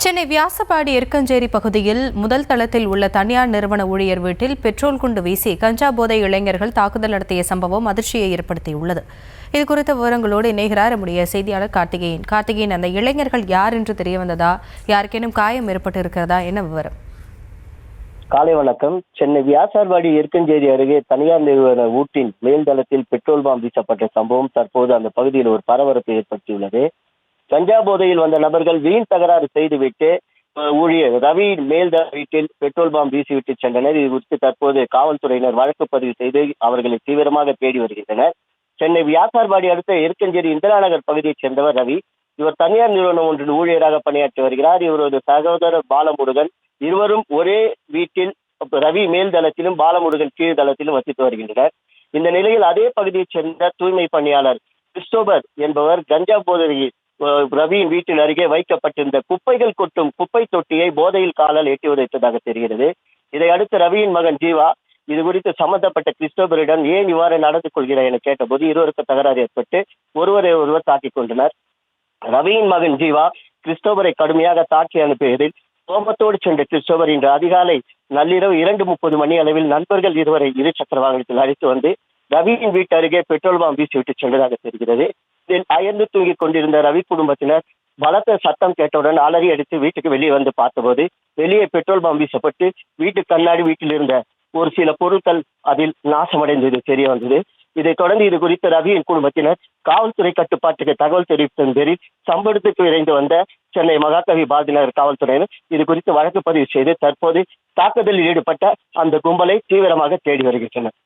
சென்னை வியாசபாடி எருக்கஞ்சேரி பகுதியில் முதல் தளத்தில் உள்ள தனியார் நிறுவன ஊழியர் வீட்டில் பெட்ரோல் குண்டு வீசி கஞ்சா போதை இளைஞர்கள் தாக்குதல் நடத்திய சம்பவம் அதிர்ச்சியை ஏற்படுத்தியுள்ளது. இதுகுறித்த விவரங்களோடு இணைகிறார் நம்முடைய செய்தியாளர் கார்த்திகேயன். அந்த இளைஞர்கள் யார் என்று தெரிய வந்ததா? யாருக்கேனும் காயம் ஏற்பட்டு இருக்கிறதா? என்ன விவரம்? காலை வணக்கம். சென்னை வியாசார்பாடி எருக்கஞ்சேரி அருகே தனியார் நிறுவன வீட்டின் மேல்தளத்தில் பெட்ரோல் பாம்பு வீசப்பட்ட சம்பவம் தற்போது அந்த பகுதியில் ஒரு பரபரப்பை ஏற்படுத்தியுள்ளது. கஞ்சா போதையில் வந்த நபர்கள் வீண் தகராறு செய்துவிட்டு ஊழியர் ரவி மேல்தள வீட்டில் பெட்ரோல் பாம்பு வீசிவிட்டு சென்றனர். இது குறித்து தற்போது காவல்துறையினர் வழக்கு பதிவு செய்து அவர்களை தீவிரமாக தேடி வருகின்றனர். சென்னை வியாசார்பாடி அடுத்த எருக்கஞ்சேரி இந்திரா நகர் பகுதியைச் சேர்ந்தவர் ரவி. இவர் தனியார் நிறுவனம் ஒன்றில் ஊழியராக பணியாற்றி வருகிறார். இவரது சகோதரர் பாலமுருகன். இருவரும் ஒரே வீட்டில் ரவி மேல்தளத்திலும் பாலமுருகன் கீழ்தளத்திலும் வசித்து வருகின்றனர். இந்த நிலையில் அதே பகுதியைச் சேர்ந்த தூய்மை பணியாளர் கிறிஸ்டோபர் என்பவர் கஞ்சா போதையில் ரவியின் வீட்டில் அருகே வைக்கப்பட்டிருந்த குப்பைகள் கொட்டும் குப்பை தொட்டியை போதையில் காலால் எட்டி உதைத்ததாக தெரிகிறது. இதையடுத்து ரவியின் மகன் ஜீவா இது குறித்து சம்பந்தப்பட்ட கிறிஸ்டோபரிடம் ஏன் இவ்வாறு நடந்து கொள்கிறார் என கேட்டபோது இருவருக்கு தகராறு ஏற்பட்டு ஒருவரை ஒருவர் தாக்கிக் கொண்டனர். ரவியின் மகன் ஜீவா கிறிஸ்டோபரை கடுமையாக தாக்கி அனுப்பியதில் கோபத்தோடு சென்ற கிறிஸ்டோபர் இன்று அதிகாலை நள்ளிரவு 2:30 மணி அளவில் நண்பர்கள் இருவரை இருசக்கர வாகனத்தில் அழைத்து வந்து ரவியின் வீட்டு அருகே பெட்ரோல் பாம்பு வீசிவிட்டு சென்றதாக தெரிகிறது. இதில் அயர்ந்து தூங்கிக் கொண்டிருந்த ரவி குடும்பத்தினர் பலத்த சத்தம் கேட்டவுடன் அலறி அடித்து வீட்டுக்கு வெளியே வந்து பார்த்தபோது வெளியே பெட்ரோல் பாம்பு வீசப்பட்டு வீட்டு கண்ணாடி வீட்டில் இருந்த ஒரு சில பொருட்கள் அதில் நாசமடைந்தது தெரிய வந்தது. இதைத் தொடர்ந்து இது குறித்து ரவியின் குடும்பத்தினர் காவல்துறை கட்டுப்பாட்டுக்கு தகவல் தெரிவித்ததன் பேரில் சம்பவத்துக்கு விரைந்து வந்த சென்னை மகாகவி பாரதிநகர் காவல்துறையினர் இது குறித்து வழக்கு பதிவு செய்து தற்போது தாக்குதலில் ஈடுபட்ட அந்த கும்பலை தீவிரமாக தேடி வருகின்றனர்.